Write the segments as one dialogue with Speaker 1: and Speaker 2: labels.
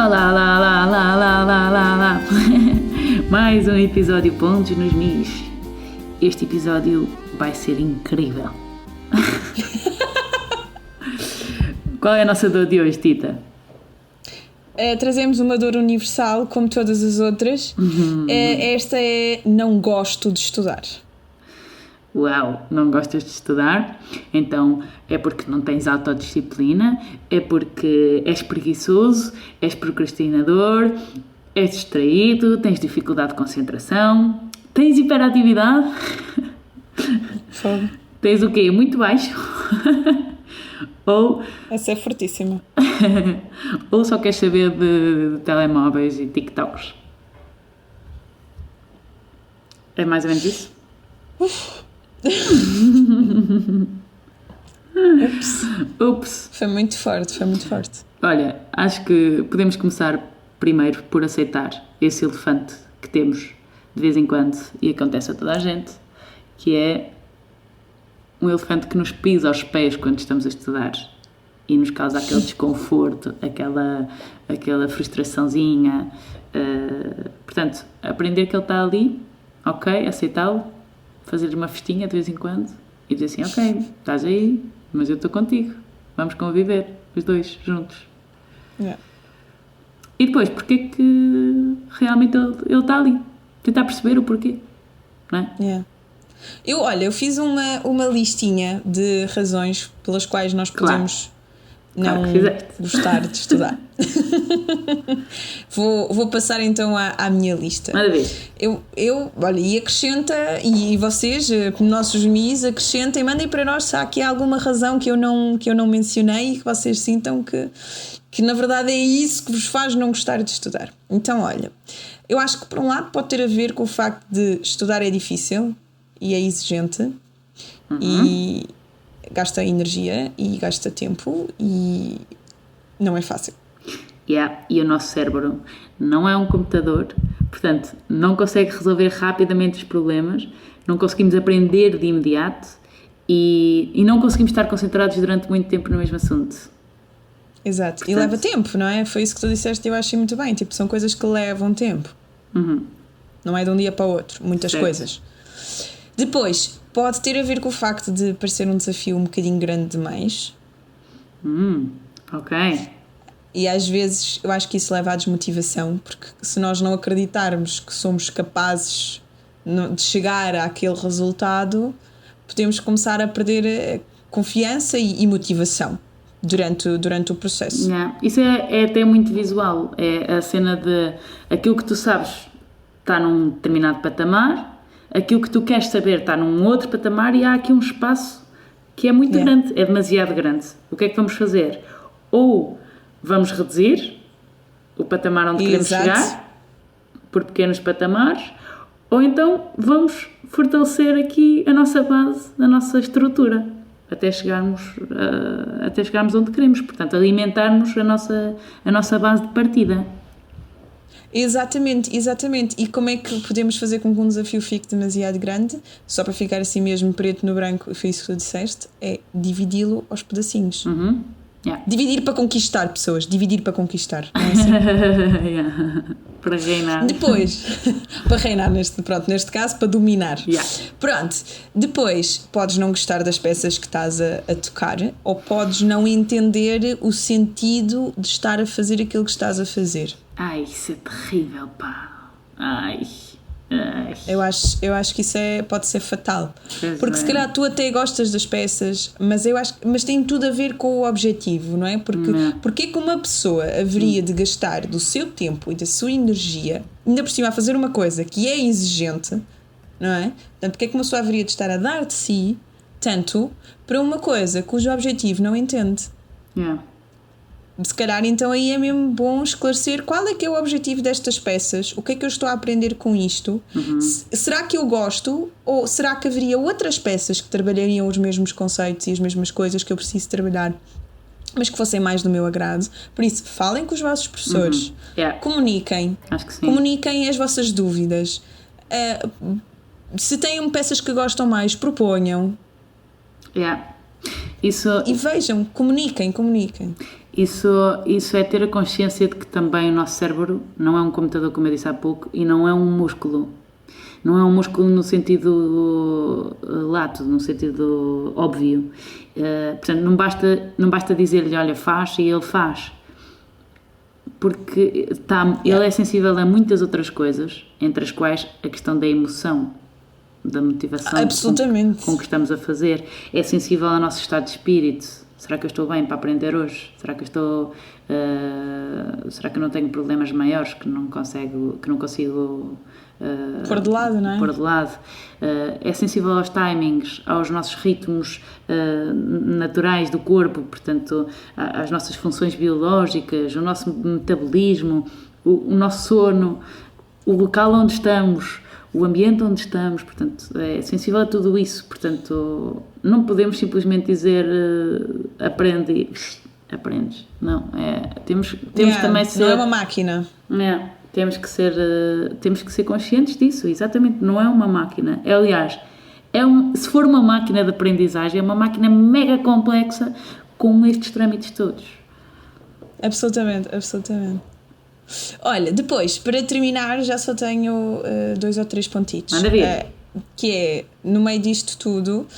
Speaker 1: Olá, lá, lá, lá, lá, lá, lá, lá. Mais um episódio Pontos nos Mis. Este episódio vai ser incrível. Qual é a nossa dor de hoje, Tita?
Speaker 2: Trazemos uma dor universal, como todas as outras. Esta é: não gosto de estudar.
Speaker 1: Uau, não gostas de estudar? Então é porque não tens autodisciplina, é porque és preguiçoso, és procrastinador, és distraído, tens dificuldade de concentração, tens hiperatividade, tens o quê? Muito baixo? Ou...
Speaker 2: Essa é fortíssima.
Speaker 1: Ou só queres saber de telemóveis e TikToks? É mais ou menos isso? Ups.
Speaker 2: Foi muito forte.
Speaker 1: Olha, acho que podemos começar primeiro por aceitar esse elefante que temos de vez em quando e acontece a toda a gente, que é um elefante que nos pisa aos pés quando estamos a estudar e nos causa aquele desconforto, aquela frustraçãozinha. Portanto, aprender que ele está ali, ok, aceitá-lo, fazer uma festinha de vez em quando e dizer assim, ok, estás aí, mas eu estou contigo, vamos conviver, os dois, juntos.
Speaker 2: Yeah.
Speaker 1: E depois, porque é que realmente ele está ali? Tentar perceber o porquê, não é?
Speaker 2: Yeah. Eu fiz uma listinha de razões pelas quais nós podemos não gostar de estudar. Vou passar então à minha lista.
Speaker 1: Manda ver.
Speaker 2: Olha, e acrescenta, e vocês, nossos mis, acrescentem, mandem para nós se há aqui alguma razão que eu não mencionei e que vocês sintam que na verdade é isso que vos faz não gostar de estudar. Então, olha, eu acho que por um lado pode ter a ver com o facto de estudar é difícil e é exigente e gasta energia e gasta tempo e não é fácil.
Speaker 1: Yeah. E o nosso cérebro não é um computador, portanto não consegue resolver rapidamente os problemas, não conseguimos aprender de imediato e não conseguimos estar concentrados durante muito tempo no mesmo assunto.
Speaker 2: Exato, portanto, e leva tempo, não é? Foi isso que tu disseste e eu achei muito bem, tipo, são coisas que levam tempo. Não é de um dia para o outro, muitas coisas. Depois, pode ter a ver com o facto de parecer um desafio um bocadinho grande demais.
Speaker 1: Ok.
Speaker 2: E às vezes eu acho que isso leva à desmotivação, porque se nós não acreditarmos que somos capazes de chegar àquele resultado, podemos começar a perder confiança e motivação durante o processo.
Speaker 1: Yeah. Isso é até muito visual. É a cena de aquilo que tu sabes está num determinado patamar, aquilo que tu queres saber está num outro patamar e há aqui um espaço que é muito grande, é demasiado grande. O que é que vamos fazer? Ou vamos reduzir o patamar onde queremos chegar, por pequenos patamares, ou então vamos fortalecer aqui a nossa base, a nossa estrutura, até chegarmos onde queremos. Portanto, alimentarmos a nossa base de partida.
Speaker 2: Exatamente. E como é que podemos fazer com que um desafio fique demasiado grande? Só para ficar assim mesmo preto no branco, foi isso que tu disseste, é dividi-lo aos pedacinhos.
Speaker 1: Yeah.
Speaker 2: Dividir para conquistar, pessoas. Dividir para conquistar. Não é assim?
Speaker 1: Yeah. Para reinar.
Speaker 2: Depois, para reinar neste caso, para dominar.
Speaker 1: Yeah.
Speaker 2: Pronto. Depois, podes não gostar das peças que estás a tocar, ou podes não entender o sentido de estar a fazer aquilo que estás a fazer.
Speaker 1: Ai, isso é terrível, pá. Ai.
Speaker 2: Eu acho que isso pode ser fatal. Porque se calhar tu até gostas das peças, mas tem tudo a ver com o objetivo, não é? Porque que uma pessoa haveria de gastar do seu tempo e da sua energia, ainda por cima a fazer uma coisa que é exigente, não é? Portanto, porque é que uma pessoa haveria de estar a dar de si tanto para uma coisa cujo objetivo não entende?
Speaker 1: Yeah.
Speaker 2: Se calhar então aí é mesmo bom esclarecer qual é que é o objetivo destas peças, o que é que eu estou a aprender com isto, será que eu gosto ou será que haveria outras peças que trabalhariam os mesmos conceitos e as mesmas coisas que eu preciso trabalhar, mas que fossem mais do meu agrado. Por isso, falem com os vossos professores, comuniquem,
Speaker 1: acho que sim.
Speaker 2: Comuniquem as vossas dúvidas, se têm peças que gostam mais, proponham.
Speaker 1: Yeah. Isso...
Speaker 2: E vejam, comuniquem.
Speaker 1: Isso é ter a consciência de que também o nosso cérebro não é um computador, como eu disse há pouco, e não é um músculo. Não é um músculo no sentido lato, no sentido óbvio. Portanto, não basta dizer-lhe, olha, faz, e ele faz. Porque ele é sensível a muitas outras coisas, entre as quais a questão da emoção, da motivação
Speaker 2: absolutamente,
Speaker 1: com que estamos a fazer. É sensível ao nosso estado de espírito. Será que eu estou bem para aprender hoje? Será que será que eu não tenho problemas maiores que não consigo
Speaker 2: pôr de lado, não é?
Speaker 1: Pôr de lado. É sensível aos timings, aos nossos ritmos naturais do corpo, portanto, às nossas funções biológicas, o nosso metabolismo, o nosso sono, o local onde estamos, o ambiente onde estamos, portanto, é sensível a tudo isso. Portanto, não podemos simplesmente dizer aprendes. Não, temos também ser...
Speaker 2: Não é uma máquina.
Speaker 1: Temos que ser conscientes disso, exatamente, não é uma máquina. Aliás, se for uma máquina de aprendizagem, é uma máquina mega complexa com estes trâmites todos.
Speaker 2: Absolutamente. Olha, depois, para terminar, já só tenho 2 ou 3 pontitos.
Speaker 1: Manda ver.
Speaker 2: Que é, no meio disto tudo,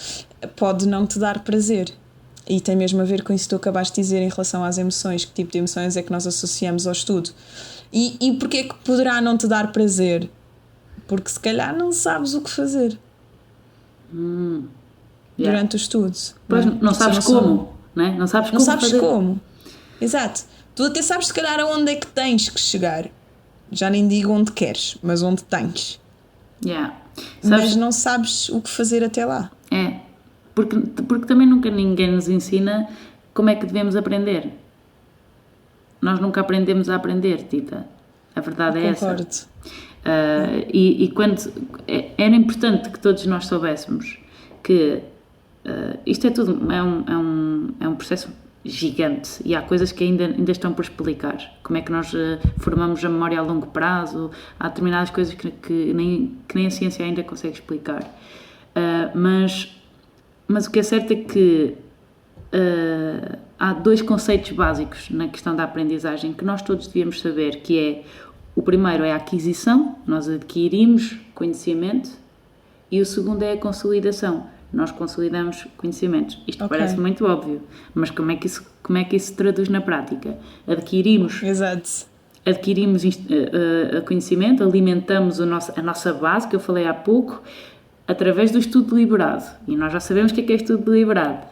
Speaker 2: pode não te dar prazer. E tem mesmo a ver com isso que tu acabaste de dizer em relação às emoções. Que tipo de emoções é que nós associamos ao estudo? E porquê é que poderá não te dar prazer? Porque se calhar não sabes o que fazer durante o estudo.
Speaker 1: Pois não sabes como, não é? Não sabes
Speaker 2: como. Exato. Tu até sabes se calhar aonde é que tens que chegar. Já nem digo onde queres, mas onde tens. Mas não sabes o que fazer até lá.
Speaker 1: Porque também nunca ninguém nos ensina como é que devemos aprender. Nós nunca aprendemos a aprender, Tita. A verdade é essa.
Speaker 2: Concordo.
Speaker 1: E quando era importante que todos nós soubéssemos que isto é tudo, é um processo gigante e há coisas que ainda estão por explicar. Como é que nós formamos a memória a longo prazo, há determinadas coisas que nem a ciência ainda consegue explicar. Mas o que é certo é que há 2 conceitos básicos na questão da aprendizagem que nós todos devíamos saber, que é, o primeiro é a aquisição, nós adquirimos conhecimento, e o segundo é a consolidação, nós consolidamos conhecimentos. Isto parece muito óbvio, mas como é que isso se traduz na prática? Adquirimos conhecimento, alimentamos a nossa base, que eu falei há pouco, através do estudo deliberado. E nós já sabemos o que é estudo deliberado,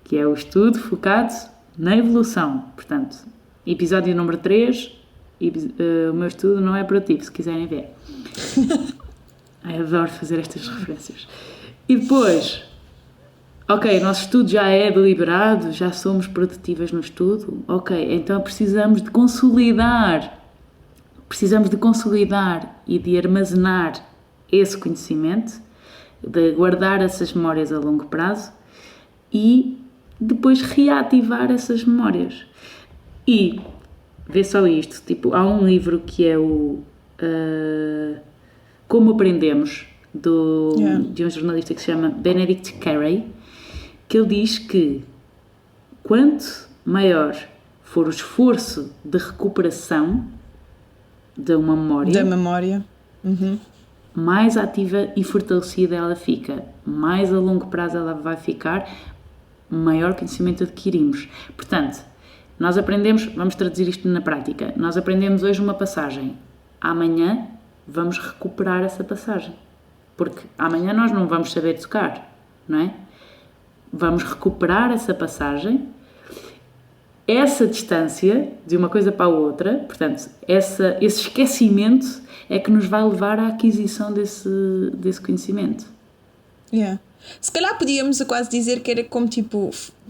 Speaker 1: que é o estudo focado na evolução. Portanto, episódio número 3, o meu estudo não é para ti, se quiserem ver. Eu adoro fazer estas referências. E depois, o nosso estudo já é deliberado, já somos produtivas no estudo, então precisamos de consolidar e de armazenar esse conhecimento, de guardar essas memórias a longo prazo e depois reativar essas memórias. E vê só isto, há um livro que é o Como Aprendemos, de um jornalista que se chama Benedict Carey, que ele diz que quanto maior for o esforço de recuperação de uma memória, mais ativa e fortalecida ela fica, mais a longo prazo ela vai ficar, maior conhecimento adquirimos. Portanto, nós aprendemos, vamos traduzir isto na prática, nós aprendemos hoje uma passagem, amanhã vamos recuperar essa passagem, porque amanhã nós não vamos saber tocar, não é? Vamos recuperar essa passagem, essa distância de uma coisa para a outra, portanto, esse esquecimento é que nos vai levar à aquisição desse conhecimento.
Speaker 2: Se calhar podíamos quase dizer que era como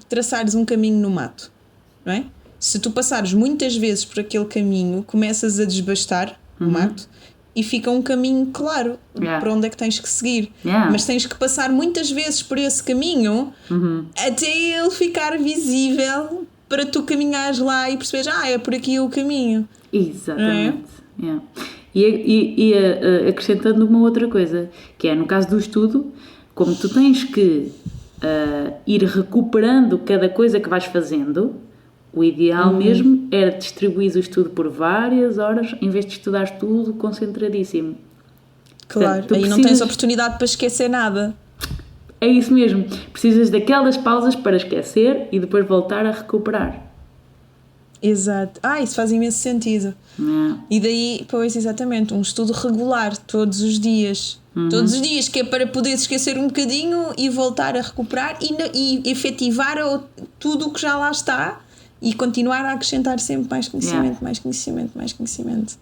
Speaker 2: traçares um caminho no mato, não é? Se tu passares muitas vezes por aquele caminho, começas a desbastar o mato e fica um caminho claro para onde é que tens que seguir. Mas tens que passar muitas vezes por esse caminho até ele ficar visível para tu caminhares lá e perceberes, é por aqui o caminho.
Speaker 1: Exatamente. E acrescentando uma outra coisa, que é no caso do estudo, como tu tens que ir recuperando cada coisa que vais fazendo, O ideal mesmo era distribuir o estudo por várias horas em vez de estudares tudo concentradíssimo.
Speaker 2: Claro,
Speaker 1: Portanto,
Speaker 2: aí não tens oportunidade para esquecer nada.
Speaker 1: É isso mesmo. Precisas daquelas pausas para esquecer e depois voltar a recuperar.
Speaker 2: Exato. Isso faz imenso sentido. E daí, pois, exatamente, um estudo regular, todos os dias. Todos os dias, que é para poder esquecer um bocadinho e voltar a recuperar e efetivar tudo o que já lá está e continuar a acrescentar sempre mais conhecimento, mais conhecimento, mais conhecimento.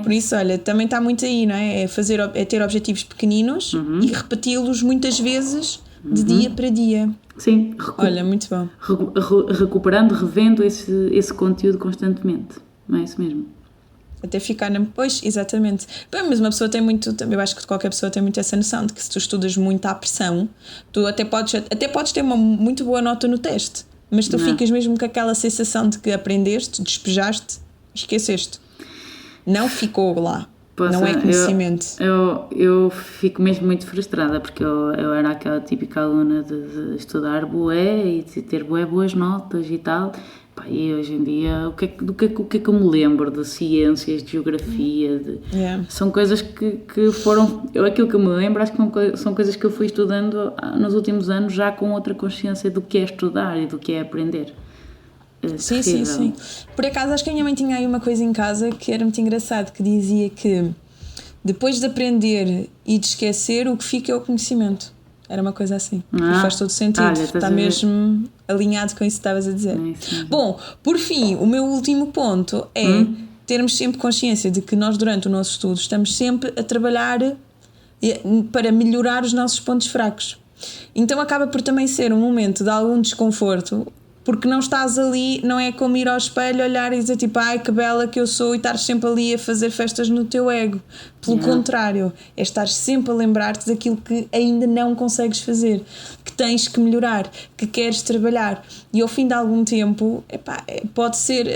Speaker 2: Por isso, olha, também está muito aí, não é? É ter objetivos pequeninos e repeti-los muitas vezes de dia para dia.
Speaker 1: Sim,
Speaker 2: olha, muito bom.
Speaker 1: Recuperando, revendo esse conteúdo constantemente. Não é isso mesmo?
Speaker 2: Até ficar na... Pois, exatamente. Bem, mas uma pessoa tem muito... Eu acho que qualquer pessoa tem muito essa noção de que se tu estudas muito à pressão, tu até podes ter uma muito boa nota no teste, mas tu ficas mesmo com aquela sensação de que aprendeste, despejaste, esqueceste. Não ficou lá. Não é conhecimento.
Speaker 1: Eu fico mesmo muito frustrada porque eu era aquela típica aluna de estudar bué e de ter boas notas e tal. E hoje em dia, o que é que eu me lembro de ciências, de geografia? São coisas que foram... Aquilo que eu me lembro, acho que são coisas que eu fui estudando nos últimos anos já com outra consciência do que é estudar e do que é aprender.
Speaker 2: Sim. Por acaso, acho que a minha mãe tinha aí uma coisa em casa que era muito engraçado, que dizia que depois de aprender e de esquecer, o que fica é o conhecimento. Era uma coisa assim. E faz todo sentido. Está mesmo alinhado com isso que estavas a dizer. Bom, por fim, o meu último ponto é termos sempre consciência de que nós, durante o nosso estudo, estamos sempre a trabalhar para melhorar os nossos pontos fracos. Então acaba por também ser um momento de algum desconforto, porque não estás ali, não é como ir ao espelho, olhar e dizer tipo, ai que bela que eu sou, e estar sempre ali a fazer festas no teu ego. Pelo contrário, é estar sempre a lembrar-te daquilo que ainda não consegues fazer, que tens que melhorar, que queres trabalhar. E ao fim de algum tempo, pode ser,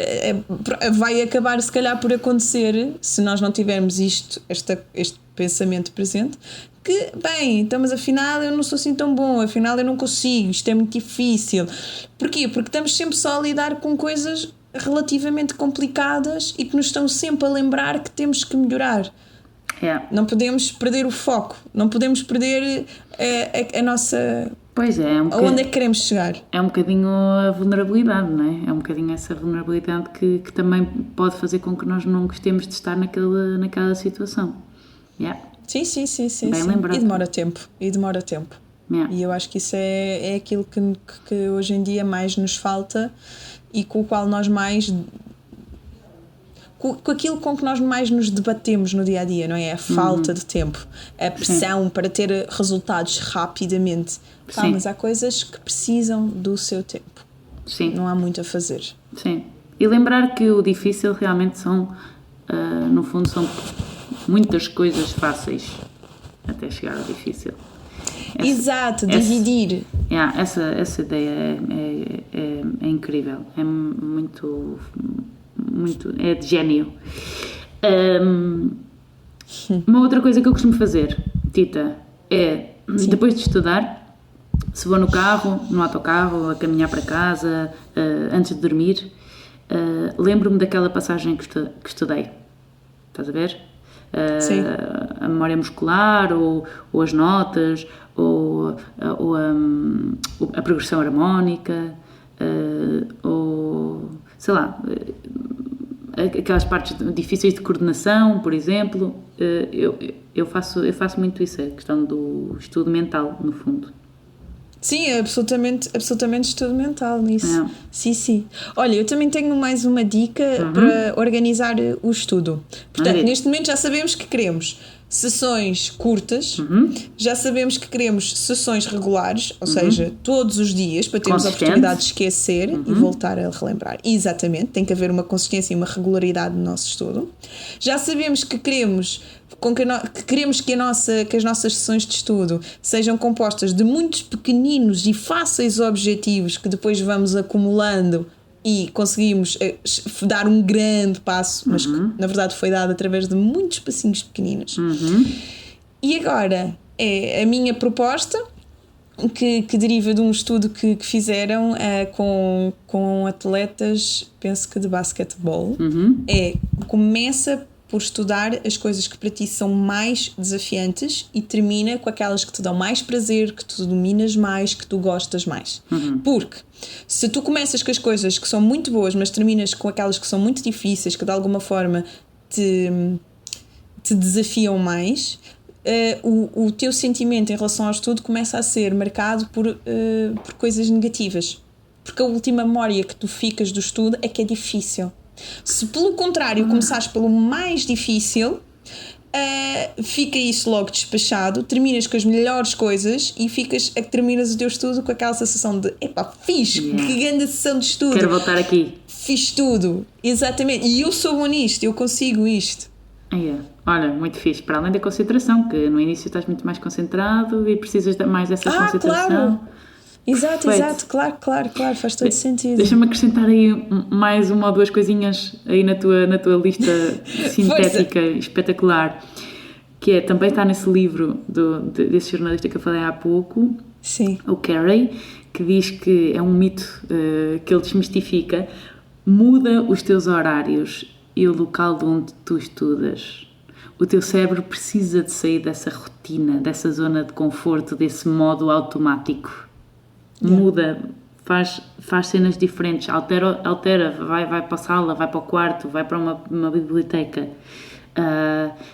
Speaker 2: vai acabar se calhar por acontecer, se nós não tivermos este pensamento presente, que, bem, então, mas afinal eu não sou assim tão bom, afinal eu não consigo, isto é muito difícil. Porquê? Porque estamos sempre só a lidar com coisas relativamente complicadas e que nos estão sempre a lembrar que temos que melhorar. Não podemos perder o foco, não podemos perder a nossa...
Speaker 1: Pois é,
Speaker 2: aonde é que queremos chegar.
Speaker 1: É um bocadinho a vulnerabilidade, não é? É um bocadinho essa vulnerabilidade que também pode fazer com que nós não gostemos de estar naquela situação.
Speaker 2: Sim.
Speaker 1: Bem lembrado.
Speaker 2: E demora tempo. E eu acho que isso é aquilo que hoje em dia mais nos falta e com o qual nós mais... Com aquilo com que nós mais nos debatemos no dia a dia, não é? A falta de tempo, a pressão para ter resultados rapidamente. Mas há coisas que precisam do seu tempo.
Speaker 1: Sim.
Speaker 2: Não há muito a fazer.
Speaker 1: Sim. E lembrar que o difícil realmente no fundo, são muitas coisas fáceis até chegar ao difícil.
Speaker 2: Exato, dividir.
Speaker 1: Essa ideia é incrível, é muito, é de gênio. Uma outra coisa que eu costumo fazer, Tita, é depois de estudar, se vou no carro, no autocarro, a caminhar para casa, antes de dormir, lembro-me daquela passagem que estudei. Estás a ver? A memória muscular ou as notas ou a progressão harmónica ou sei lá, aquelas partes difíceis de coordenação, por exemplo. Eu faço muito isso, a questão do estudo mental, no fundo.
Speaker 2: Sim, é absolutamente estudo mental nisso. Sim. Olha, eu também tenho mais uma dica para organizar o estudo. Portanto, neste momento já sabemos que queremos sessões curtas, já sabemos que queremos sessões regulares, ou seja, todos os dias, para termos a oportunidade de esquecer e voltar a relembrar. Exatamente, tem que haver uma consistência e uma regularidade no nosso estudo. Já sabemos que queremos que as nossas sessões de estudo sejam compostas de muitos pequeninos e fáceis objetivos que depois vamos acumulando e conseguimos dar um grande passo, mas que na verdade foi dado através de muitos passinhos pequeninos. E agora é a minha proposta, que deriva de um estudo que fizeram com atletas, penso que de basquetebol. Começa por estudar as coisas que para ti são mais desafiantes e termina com aquelas que te dão mais prazer, que tu dominas mais, que tu gostas mais. Porque se tu começas com as coisas que são muito boas, mas terminas com aquelas que são muito difíceis, que de alguma forma te desafiam mais, o teu sentimento em relação ao estudo começa a ser marcado por coisas negativas. Porque a última memória que tu ficas do estudo é que é difícil. Se pelo contrário começares pelo mais difícil, fica isso logo despachado, terminas com as melhores coisas e terminas o teu estudo com aquela sensação de epá, fiz, que grande sessão de estudo,
Speaker 1: quero voltar aqui,
Speaker 2: fiz tudo, exatamente, e eu sou bom nisto, eu consigo isto.
Speaker 1: Olha, muito fixe, para além da concentração, que no início estás muito mais concentrado e precisas mais dessa concentração.
Speaker 2: Claro. Exato, claro, faz todo sentido.
Speaker 1: Deixa-me acrescentar aí mais uma ou duas coisinhas aí na tua lista sintética espetacular, que é, também está nesse livro desse jornalista que eu falei há pouco.
Speaker 2: Sim.
Speaker 1: O Carey, que diz que é um mito que ele desmistifica: muda os teus horários e o local de onde tu estudas. O teu cérebro precisa de sair dessa rotina, dessa zona de conforto, desse modo automático. Muda, faz cenas diferentes, altera, vai para a sala, vai para o quarto, vai para uma biblioteca.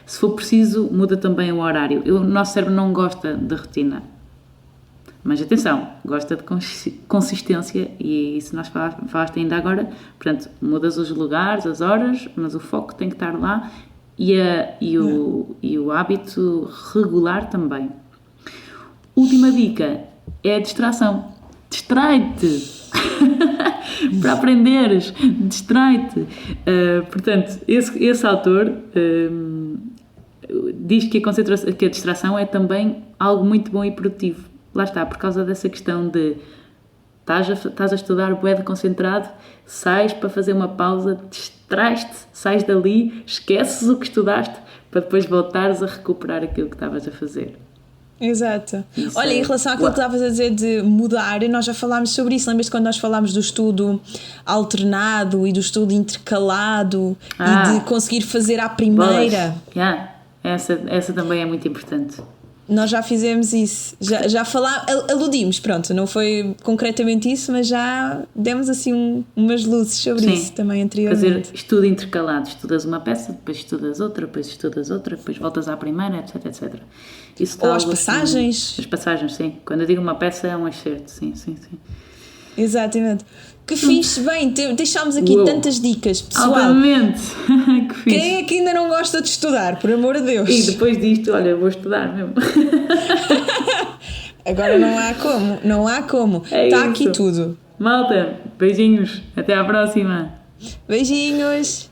Speaker 1: Se for preciso, muda também o horário. O nosso cérebro não gosta de rotina, mas atenção, gosta de consistência, e isso nós falaste ainda agora. Portanto, mudas os lugares, as horas, mas o foco tem que estar lá, e o hábito regular também. Última dica é a distração. Distrai-te para aprenderes, distrai-te. Portanto, esse autor diz que a distração é também algo muito bom e produtivo. Lá está, por causa dessa questão de estás a estudar bué de concentrado, sais para fazer uma pausa, distrais-te, sais dali, esqueces o que estudaste para depois voltares a recuperar aquilo que estavas a fazer.
Speaker 2: Exato. Olha, em relação àquilo que estavas a dizer de mudar, nós já falámos sobre isso. Lembras-te quando nós falámos do estudo alternado e do estudo intercalado e de conseguir fazer à primeira?
Speaker 1: Essa também é muito importante.
Speaker 2: Nós já fizemos isso, já aludimos, pronto, não foi concretamente isso, mas já demos assim umas luzes sobre isso também anteriormente.
Speaker 1: Fazer estudo intercalado, estudas uma peça, depois estudas outra, depois voltas à primeira, etc. Isso.
Speaker 2: Ou as passagens.
Speaker 1: Assim, as passagens, sim. Quando eu digo uma peça é um excerto, sim.
Speaker 2: Exatamente. Que fixe, bem, deixámos aqui tantas dicas, pessoal.
Speaker 1: Altamente. Que fixe.
Speaker 2: Quem é que ainda não gosta de estudar, por amor de Deus?
Speaker 1: E depois disto, olha, vou estudar mesmo. Agora
Speaker 2: não há como. Está aqui tudo.
Speaker 1: Malta, beijinhos, até à próxima.
Speaker 2: Beijinhos.